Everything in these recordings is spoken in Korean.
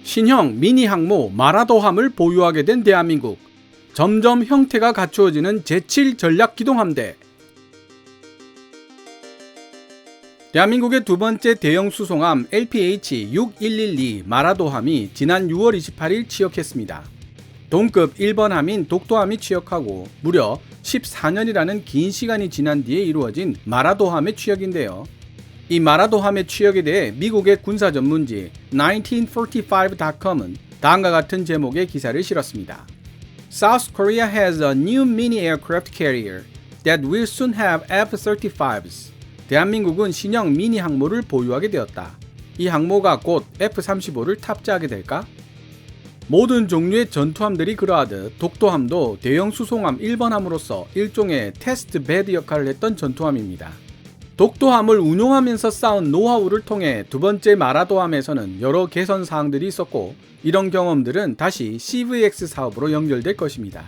신형 미니 항모 마라도함을 보유하게 된 대한민국. 점점 형태가 갖추어지는 제7 전략기동함대. 대한민국의 두 번째 대형 수송함 LPH-6112 마라도함이 지난 6월 28일 취역했습니다. 동급 1번 함인 독도함이 취역하고 무려 14년이라는 긴 시간이 지난 뒤에 이루어진 마라도함의 취역인데요. 이 마라도함의 취역에 대해 미국의 군사 전문지 1945.com은 다음과 같은 제목의 기사를 실었습니다. South Korea has a new mini aircraft carrier that will soon have F-35s. 대한민국은 신형 미니 항모를 보유하게 되었다. 이 항모가 곧 F-35를 탑재하게 될까? 모든 종류의 전투함들이 그러하듯 독도함도 대형 수송함 1번 함으로서 일종의 테스트 베드 역할을 했던 전투함입니다. 독도함을 운용하면서 쌓은 노하우를 통해 두 번째 마라도함에서는 여러 개선 사항들이 있었고 이런 경험들은 다시 CVX 사업으로 연결될 것입니다.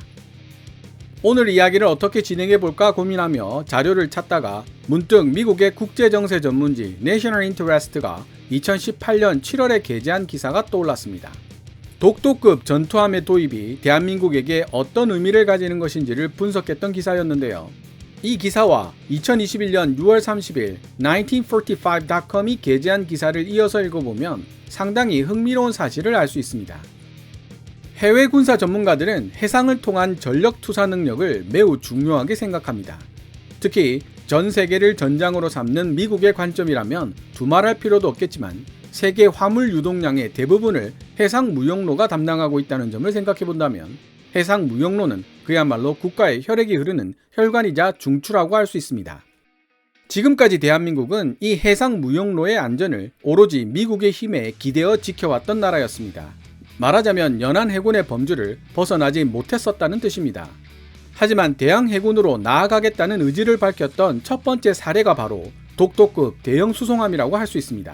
오늘 이야기를 어떻게 진행해 볼까 고민하며 자료를 찾다가 문득 미국의 국제정세 전문지 National Interest가 2018년 7월에 게재한 기사가 떠올랐습니다. 독도급 전투함의 도입이 대한민국에게 어떤 의미를 가지는 것인지를 분석했던 기사였는데요. 이 기사와 2021년 6월 30일 1945.com이 게재한 기사를 이어서 읽어보면 상당히 흥미로운 사실을 알 수 있습니다. 해외 군사 전문가들은 해상을 통한 전력 투사 능력을 매우 중요하게 생각합니다. 특히 전 세계를 전장으로 삼는 미국의 관점이라면 두말할 필요도 없겠지만 세계 화물 유동량의 대부분을 해상 무역로가 담당하고 있다는 점을 생각해 본다면 해상 무역로는 그야말로 국가의 혈액이 흐르는 혈관이자 중추라고 할 수 있습니다. 지금까지 대한민국은 이 해상 무역로의 안전을 오로지 미국의 힘에 기대어 지켜왔던 나라였습니다. 말하자면 연안해군의 범주를 벗어나지 못했었다는 뜻입니다. 하지만 대양해군으로 나아가겠다는 의지를 밝혔던 첫 번째 사례가 바로 독도급 대형 수송함이라고 할 수 있습니다.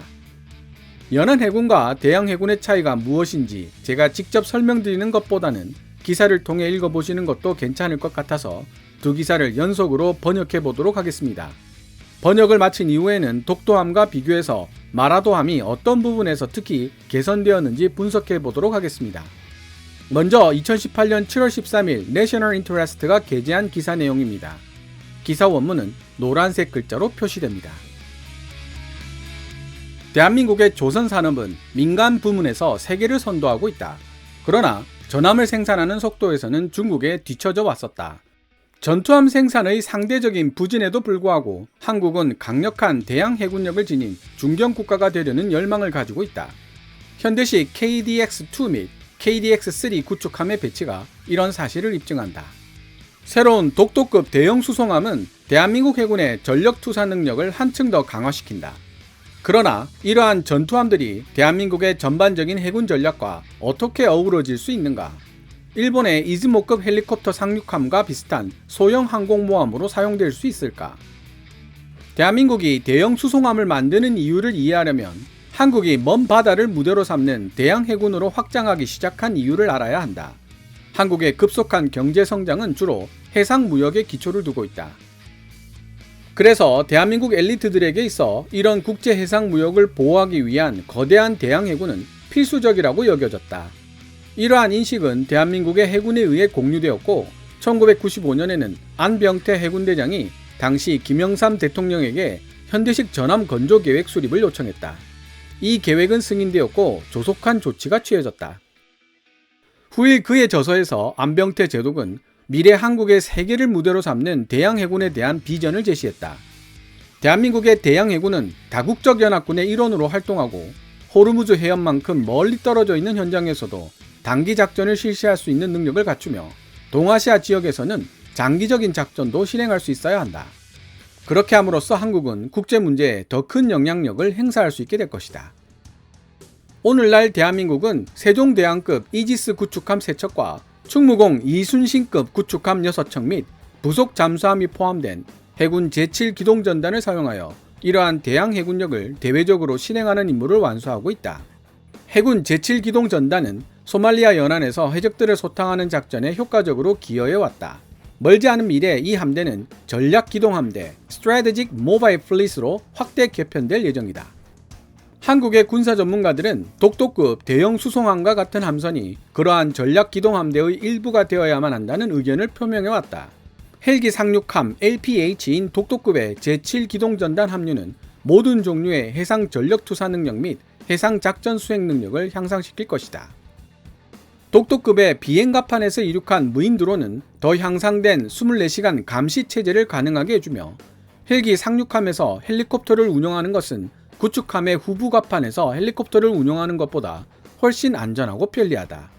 연안해군과 대양해군의 차이가 무엇인지 제가 직접 설명드리는 것보다는 기사를 통해 읽어보시는 것도 괜찮을 것 같아서 두 기사를 연속으로 번역해 보도록 하겠습니다. 번역을 마친 이후에는 독도함과 비교해서 마라도함이 어떤 부분에서 특히 개선되었는지 분석해 보도록 하겠습니다. 먼저 2018년 7월 13일 National Interest가 게재한 기사 내용입니다. 기사 원문은 노란색 글자로 표시됩니다. 대한민국의 조선산업은 민간 부문에서 세계를 선도하고 있다. 그러나 전함을 생산하는 속도에서는 중국에 뒤처져 왔었다. 전투함 생산의 상대적인 부진에도 불구하고 한국은 강력한 대양 해군력을 지닌 중견 국가가 되려는 열망을 가지고 있다. 현대식 KDX-2 및 KDX-3 구축함의 배치가 이런 사실을 입증한다. 새로운 독도급 대형 수송함은 대한민국 해군의 전력 투사 능력을 한층 더 강화시킨다. 그러나 이러한 전투함들이 대한민국의 전반적인 해군 전략과 어떻게 어우러질 수 있는가? 일본의 이즈모급 헬리콥터 상륙함과 비슷한 소형 항공모함으로 사용될 수 있을까? 대한민국이 대형 수송함을 만드는 이유를 이해하려면 한국이 먼 바다를 무대로 삼는 대양 해군으로 확장하기 시작한 이유를 알아야 한다. 한국의 급속한 경제 성장은 주로 해상 무역에 기초를 두고 있다. 그래서 대한민국 엘리트들에게 있어 이런 국제 해상 무역을 보호하기 위한 거대한 대양 해군은 필수적이라고 여겨졌다. 이러한 인식은 대한민국의 해군에 의해 공유되었고 1995년에는 안병태 해군대장이 당시 김영삼 대통령에게 현대식 전함 건조 계획 수립을 요청했다. 이 계획은 승인되었고 조속한 조치가 취해졌다. 후일 그의 저서에서 안병태 제독은 미래 한국의 세계를 무대로 삼는 대양 해군에 대한 비전을 제시했다. 대한민국의 대양 해군은 다국적 연합군의 일원으로 활동하고 호르무즈 해협만큼 멀리 떨어져 있는 현장에서도 단기 작전을 실시할 수 있는 능력을 갖추며 동아시아 지역에서는 장기적인 작전도 실행할 수 있어야 한다. 그렇게 함으로써 한국은 국제 문제에 더 큰 영향력을 행사할 수 있게 될 것이다. 오늘날 대한민국은 세종대왕급 이지스 구축함 3척과 충무공 이순신급 구축함 6척 및 부속 잠수함이 포함된 해군 제7기동전단을 사용하여 이러한 대양 해군력을 대외적으로 실행하는 임무를 완수하고 있다. 해군 제7기동전단은 소말리아 연안에서 해적들을 소탕하는 작전에 효과적으로 기여해왔다. 멀지 않은 미래 이 함대는 전략기동함대 Strategic Mobile Fleet로 확대 개편될 예정이다. 한국의 군사 전문가들은 독도급 대형 수송함과 같은 함선이 그러한 전략기동함대의 일부가 되어야만 한다는 의견을 표명해왔다. 헬기 상륙함 LPH인 독도급의 제7기동전단 함유는 모든 종류의 해상 전력투사 능력 및 해상 작전 수행 능력을 향상시킬 것이다. 독도급의 비행갑판에서 이륙한 무인 드론은 더 향상된 24시간 감시 체제를 가능하게 해주며 헬기 상륙함에서 헬리콥터를 운용하는 것은 구축함의 후부갑판에서 헬리콥터를 운용하는 것보다 훨씬 안전하고 편리하다.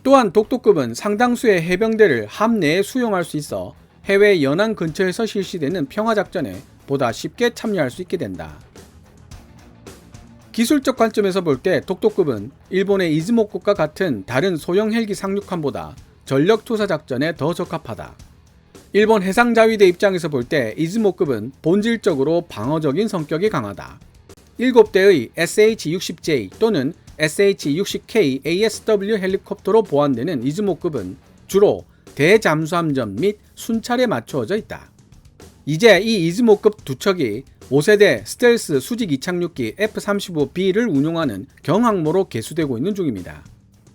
또한 독도급은 상당수의 해병대를 함 내에 수용할 수 있어 해외 연안 근처에서 실시되는 평화작전에 보다 쉽게 참여할 수 있게 된다. 기술적 관점에서 볼 때 독도급은 일본의 이즈모급과 같은 다른 소형 헬기 상륙함보다 전력투사 작전에 더 적합하다. 일본 해상자위대 입장에서 볼 때 이즈모급은 본질적으로 방어적인 성격이 강하다. 7대의 SH-60J 또는 SH-60K ASW 헬리콥터로 보완되는 이즈모급은 주로 대잠수함전 및 순찰에 맞추어져 있다. 이제 이 이즈모급 두 척이 5세대 스텔스 수직 이착륙기 F-35B를 운용하는 경항모로 개수되고 있는 중입니다.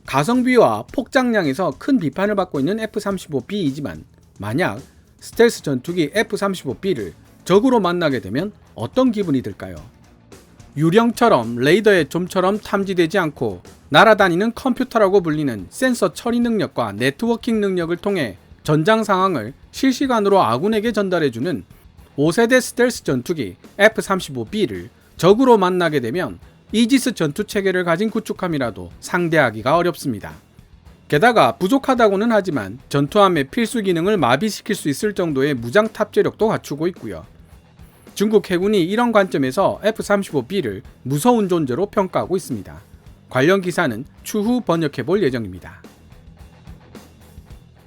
가성비와 폭장량에서 큰 비판을 받고 있는 F-35B이지만 만약 스텔스 전투기 F-35B를 적으로 만나게 되면 어떤 기분이 들까요? 유령처럼 레이더의 좀처럼 탐지되지 않고 날아다니는 컴퓨터라고 불리는 센서 처리 능력과 네트워킹 능력을 통해 전장 상황을 실시간으로 아군에게 전달해주는 5세대 스텔스 전투기 F-35B를 적으로 만나게 되면 이지스 전투 체계를 가진 구축함이라도 상대하기가 어렵습니다. 게다가 부족하다고는 하지만 전투함의 필수 기능을 마비시킬 수 있을 정도의 무장 탑재력도 갖추고 있고요. 중국 해군이 이런 관점에서 F-35B를 무서운 존재로 평가하고 있습니다. 관련 기사는 추후 번역해볼 예정입니다.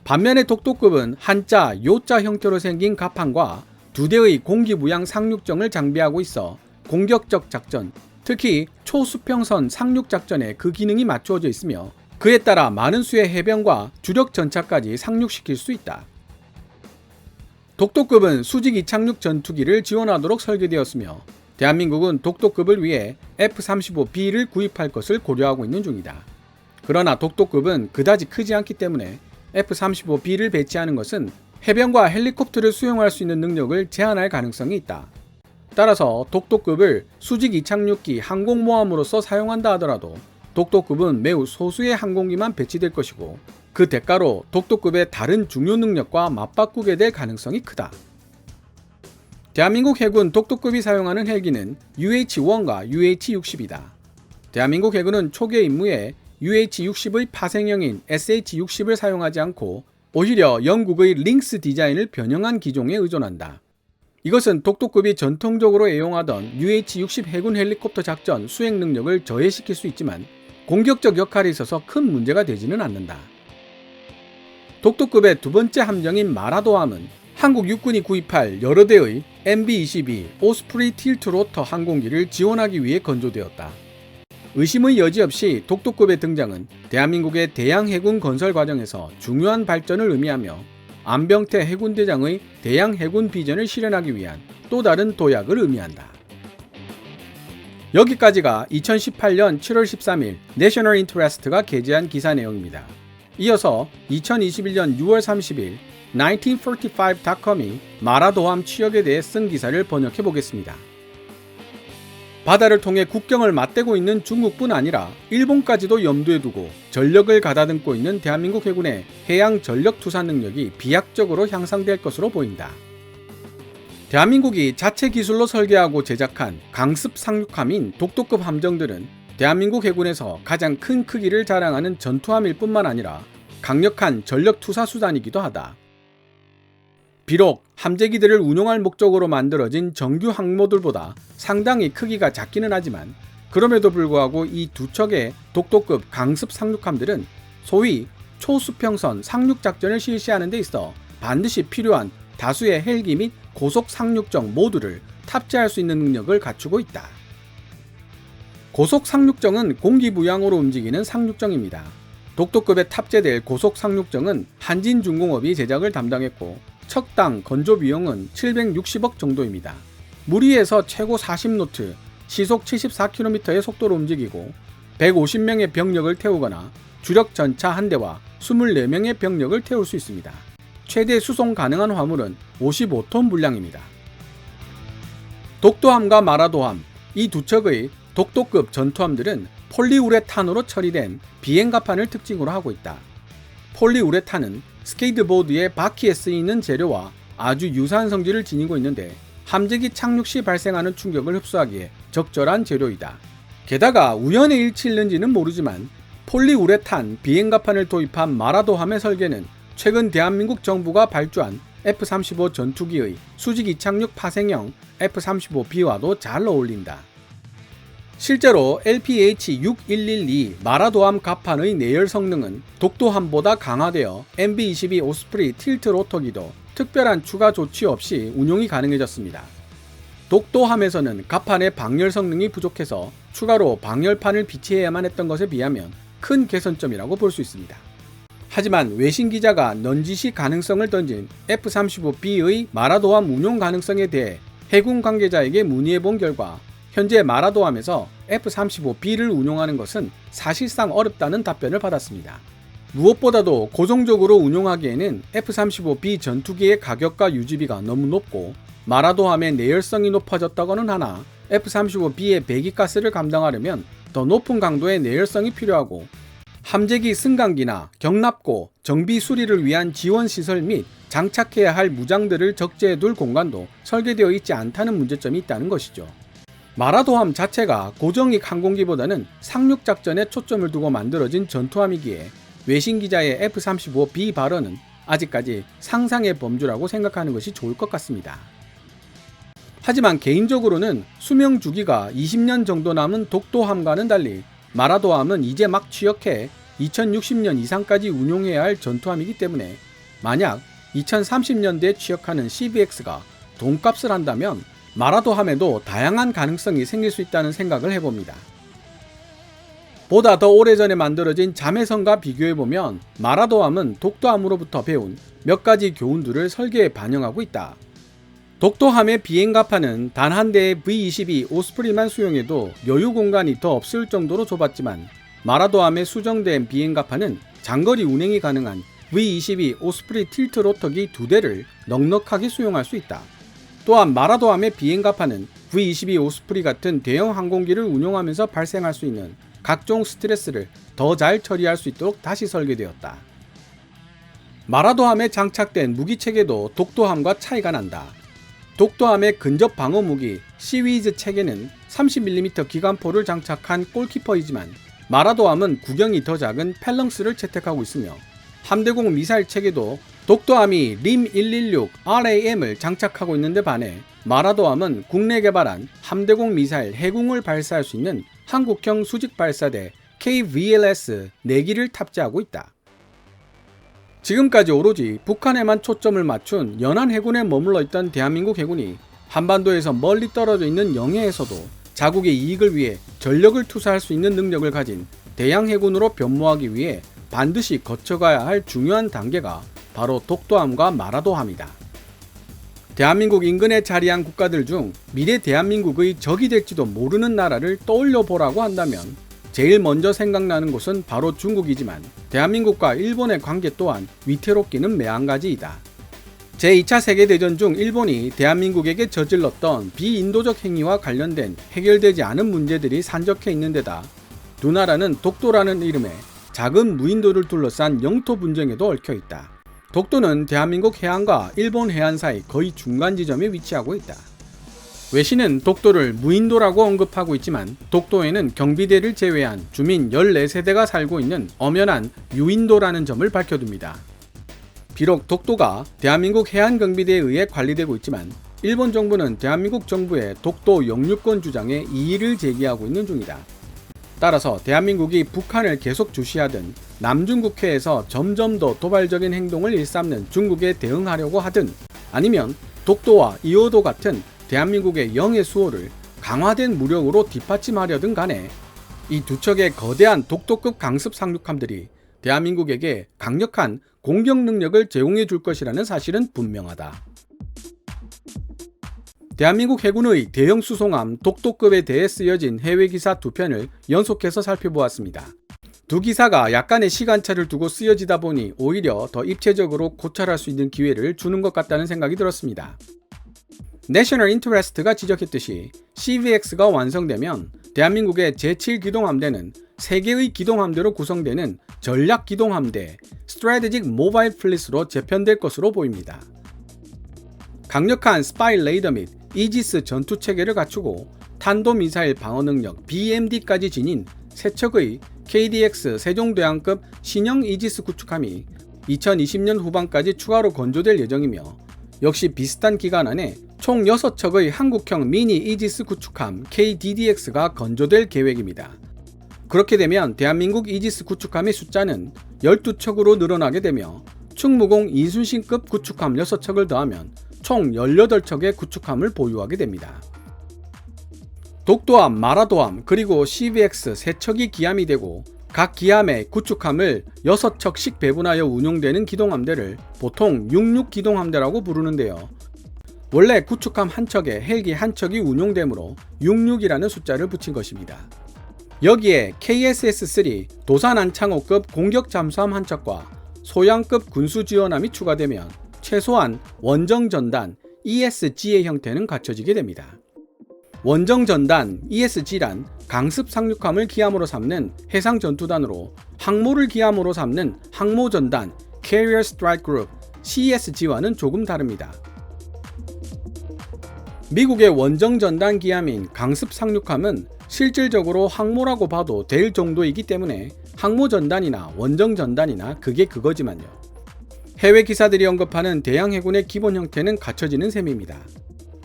반면에 독도급은 한자, 요자 형태로 생긴 갑판과 2대의 공기무양 상륙정을 장비하고 있어 공격적 작전, 특히 초수평선 상륙작전에 그 기능이 맞추어져 있으며 그에 따라 많은 수의 해병과 주력 전차까지 상륙시킬 수 있다. 독도급은 수직 이착륙 전투기를 지원하도록 설계되었으며 대한민국은 독도급을 위해 F-35B를 구입할 것을 고려하고 있는 중이다. 그러나 독도급은 그다지 크지 않기 때문에 F-35B를 배치하는 것은 해병과 헬리콥터를 수용할 수 있는 능력을 제한할 가능성이 있다. 따라서 독도급을 수직 이착륙기 항공모함으로서 사용한다 하더라도 독도급은 매우 소수의 항공기만 배치될 것이고 그 대가로 독도급의 다른 중요 능력과 맞바꾸게 될 가능성이 크다. 대한민국 해군 독도급이 사용하는 헬기는 UH-1과 UH-60이다. 대한민국 해군은 초기의 임무에 UH-60의 파생형인 SH-60을 사용하지 않고 오히려 영국의 링스 디자인을 변형한 기종에 의존한다. 이것은 독도급이 전통적으로 애용하던 UH-60 해군 헬리콥터 작전 수행 능력을 저해시킬 수 있지만 공격적 역할에 있어서 큰 문제가 되지는 않는다. 독도급의 두 번째 함정인 마라도함은 한국 육군이 구입할 여러 대의 MB-22 오스프리 틸트 로터 항공기를 지원하기 위해 건조되었다. 의심의 여지 없이 독도급의 등장은 대한민국의 대양 해군 건설 과정에서 중요한 발전을 의미하며 안병태 해군대장의 대양 해군 비전을 실현하기 위한 또 다른 도약을 의미한다. 여기까지가 2018년 7월 13일 내셔널 인터레스트가 게재한 기사 내용입니다. 이어서 2021년 6월 30일 1945.com이 마라도함 취역에 대해 쓴 기사를 번역해 보겠습니다. 바다를 통해 국경을 맞대고 있는 중국뿐 아니라 일본까지도 염두에 두고 전력을 가다듬고 있는 대한민국 해군의 해양 전력 투사 능력이 비약적으로 향상될 것으로 보인다. 대한민국이 자체 기술로 설계하고 제작한 강습 상륙함인 독도급 함정들은 대한민국 해군에서 가장 큰 크기를 자랑하는 전투함일 뿐만 아니라 강력한 전력 투사 수단이기도 하다. 비록 함재기들을 운용할 목적으로 만들어진 정규 항모들보다 상당히 크기가 작기는 하지만 그럼에도 불구하고 이 두 척의 독도급 강습 상륙함들은 소위 초수평선 상륙작전을 실시하는 데 있어 반드시 필요한 다수의 헬기 및 고속 상륙정 모두를 탑재할 수 있는 능력을 갖추고 있다. 고속 상륙정은 공기부양으로 움직이는 상륙정입니다. 독도급에 탑재될 고속 상륙정은 한진중공업이 제작을 담당했고 척당 건조 비용은 760억 정도입니다. 물 위에서 최고 40노트, 시속 74km의 속도로 움직이고 150명의 병력을 태우거나 주력 전차 한 대와 24명의 병력을 태울 수 있습니다. 최대 수송 가능한 화물은 55톤 분량입니다. 독도함과 마라도함, 이 두 척의 독도급 전투함들은 폴리우레탄으로 처리된 비행갑판을 특징으로 하고 있다. 폴리우레탄은 스케이트보드의 바퀴에 쓰이는 재료와 아주 유사한 성질을 지니고 있는데 함재기 착륙 시 발생하는 충격을 흡수하기에 적절한 재료이다. 게다가 우연의 일치일는지는 모르지만 폴리우레탄 비행갑판을 도입한 마라도함의 설계는 최근 대한민국 정부가 발주한 F-35 전투기의 수직 이착륙 파생형 F-35B와도 잘 어울린다. 실제로 LPH-6112 마라도함 갑판의 내열 성능은 독도함보다 강화되어 MB-22 오스프리 틸트 로터기도 특별한 추가 조치 없이 운용이 가능해졌습니다. 독도함에서는 갑판의 방열 성능이 부족해서 추가로 방열판을 비치해야만 했던 것에 비하면 큰 개선점이라고 볼 수 있습니다. 하지만 외신 기자가 넌지시 가능성을 던진 F-35B의 마라도함 운용 가능성에 대해 해군 관계자에게 문의해본 결과 현재 마라도함에서 F-35B를 운용하는 것은 사실상 어렵다는 답변을 받았습니다. 무엇보다도 고정적으로 운용하기에는 F-35B 전투기의 가격과 유지비가 너무 높고 마라도함의 내열성이 높아졌다고는 하나 F-35B의 배기가스를 감당하려면 더 높은 강도의 내열성이 필요하고 함재기 승강기나 경납고 정비 수리를 위한 지원시설 및 장착해야 할 무장들을 적재해둘 공간도 설계되어 있지 않다는 문제점이 있다는 것이죠. 마라도함 자체가 고정익 항공기보다는 상륙작전에 초점을 두고 만들어진 전투함이기에 외신 기자의 F-35B 발언은 아직까지 상상의 범주라고 생각하는 것이 좋을 것 같습니다. 하지만 개인적으로는 수명 주기가 20년 정도 남은 독도함과는 달리 마라도함은 이제 막 취역해 2060년 이상까지 운용해야 할 전투함이기 때문에 만약 2030년대에 취역하는 CVX가 돈값을 한다면 마라도함에도 다양한 가능성이 생길 수 있다는 생각을 해봅니다. 보다 더 오래전에 만들어진 자매선과 비교해보면 마라도함은 독도함으로부터 배운 몇 가지 교훈들을 설계에 반영하고 있다. 독도함의 비행갑판은 단 한 대의 V-22 오스프리만 수용해도 여유 공간이 더 없을 정도로 좁았지만 마라도함에 수정된 비행갑판은 장거리 운행이 가능한 V-22 오스프리 틸트 로터기 2대를 넉넉하게 수용할 수 있다. 또한 마라도함의 비행갑판은 V-22 오스프리 같은 대형 항공기를 운용하면서 발생할 수 있는 각종 스트레스를 더 잘 처리할 수 있도록 다시 설계되었다. 마라도함에 장착된 무기체계도 독도함과 차이가 난다. 독도함의 근접 방어 무기 시위즈 체계는 30mm 기관포를 장착한 골키퍼이지만 마라도함은 구경이 더 작은 펠렁스를 채택하고 있으며 함대공 미사일 체계도 독도함이 림 116 RAM을 장착하고 있는데 반해 마라도함은 국내 개발한 함대공 미사일 해궁을 발사할 수 있는 한국형 수직 발사대 KVLS 4기를 탑재하고 있다. 지금까지 오로지 북한에만 초점을 맞춘 연안 해군에 머물러 있던 대한민국 해군이 한반도에서 멀리 떨어져 있는 영해에서도 자국의 이익을 위해 전력을 투사할 수 있는 능력을 가진 대양 해군으로 변모하기 위해 반드시 거쳐가야 할 중요한 단계가 바로 독도함과 마라도함이다. 대한민국 인근에 자리한 국가들 중 미래 대한민국의 적이 될지도 모르는 나라를 떠올려 보라고 한다면 제일 먼저 생각나는 곳은 바로 중국이지만 대한민국과 일본의 관계 또한 위태롭기는 매한가지이다. 제2차 세계대전 중 일본이 대한민국에게 저질렀던 비인도적 행위와 관련된 해결되지 않은 문제들이 산적해 있는 데다 두 나라는 독도라는 이름에 작은 무인도를 둘러싼 영토 분쟁에도 얽혀 있다. 독도는 대한민국 해안과 일본 해안 사이 거의 중간 지점에 위치하고 있다. 외신은 독도를 무인도라고 언급하고 있지만 독도에는 경비대를 제외한 주민 14세대가 살고 있는 엄연한 유인도라는 점을 밝혀둡니다. 비록 독도가 대한민국 해안경비대에 의해 관리되고 있지만 일본 정부는 대한민국 정부의 독도 영유권 주장에 이의를 제기하고 있는 중이다. 따라서 대한민국이 북한을 계속 주시하든 남중국해에서 점점 더 도발적인 행동을 일삼는 중국에 대응하려고 하든 아니면 독도와 이호도 같은 대한민국의 영해 수호를 강화된 무력으로 뒷받침하려든 간에 이 두 척의 거대한 독도급 강습 상륙함들이 대한민국에게 강력한 공격 능력을 제공해 줄 것이라는 사실은 분명하다. 대한민국 해군의 대형 수송함 독도급에 대해 쓰여진 해외 기사 두 편을 연속해서 살펴보았습니다. 두 기사가 약간의 시간차를 두고 쓰여지다 보니 오히려 더 입체적으로 고찰할 수 있는 기회를 주는 것 같다는 생각이 들었습니다. 내셔널 인터레스트가 지적했듯이 CVX가 완성되면 대한민국의 제7기동함대는 3개의 기동함대로 구성되는 전략기동함대 Strategic Mobile Fleet로 재편될 것으로 보입니다. 강력한 스파이 레이더 및 이지스 전투체계를 갖추고 탄도미사일 방어 능력 BMD까지 지닌 세 척의 KDX 세종대왕급 신형 이지스 구축함이 2020년 후반까지 추가로 건조될 예정이며 역시 비슷한 기간 안에 총 6척의 한국형 미니 이지스 구축함 KDDX가 건조될 계획입니다. 그렇게 되면 대한민국 이지스 구축함의 숫자는 12척으로 늘어나게 되며 충무공 이순신급 구축함 6척을 더하면 총 18척의 구축함을 보유하게 됩니다. 독도함, 마라도함, 그리고 CVX 3척이 기함이 되고 각 기함의 구축함을 6척씩 배분하여 운용되는 기동함대를 보통 66기동함대라고 부르는데요. 원래 구축함 한 척에 헬기 한 척이 운용되므로 66이라는 숫자를 붙인 것입니다. 여기에 KSS-3 도산안창호급 공격 잠수함 한 척과 소양급 군수지원함이 추가되면 최소한 원정전단 ESG의 형태는 갖춰지게 됩니다. 원정전단 ESG란 강습 상륙함을 기함으로 삼는 해상전투단으로 항모를 기함으로 삼는 항모전단 Carrier Strike Group CSG와는 조금 다릅니다. 미국의 원정전단 기함인 강습 상륙함은 실질적으로 항모라고 봐도 될 정도이기 때문에 항모전단이나 원정전단이나 그게 그거지만요. 해외 기사들이 언급하는 대양 해군의 기본 형태는 갖춰지는 셈입니다.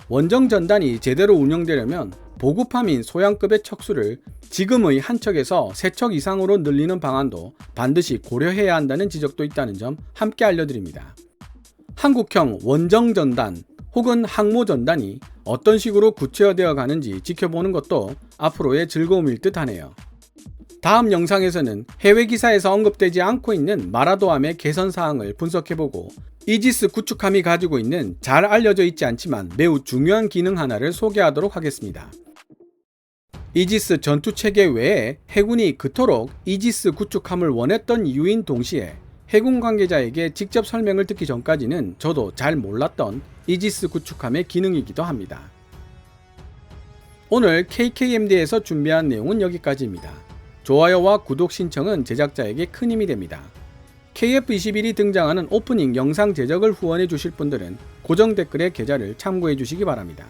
원정전단이 제대로 운영되려면 보급함인 소양급의 척수를 지금의 한 척에서 3척 이상으로 늘리는 방안도 반드시 고려해야 한다는 지적도 있다는 점 함께 알려드립니다. 한국형 원정전단 혹은 항모전단이 어떤 식으로 구체화되어 가는지 지켜보는 것도 앞으로의 즐거움일 듯 하네요. 다음 영상에서는 해외 기사에서 언급되지 않고 있는 마라도함의 개선 사항을 분석해보고 이지스 구축함이 가지고 있는 잘 알려져 있지 않지만 매우 중요한 기능 하나를 소개하도록 하겠습니다. 이지스 전투체계 외에 해군이 그토록 이지스 구축함을 원했던 이유인 동시에 해군 관계자에게 직접 설명을 듣기 전까지는 저도 잘 몰랐던 이지스 구축함의 기능이기도 합니다. 오늘 KKMD에서 준비한 내용은 여기까지입니다. 좋아요와 구독 신청은 제작자에게 큰 힘이 됩니다. KF21이 등장하는 오프닝 영상 제작을 후원해 주실 분들은 고정 댓글의 계좌를 참고해 주시기 바랍니다.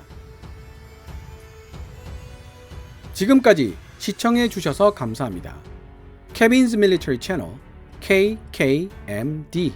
지금까지 시청해 주셔서 감사합니다. Kevin's Military Channel KKMD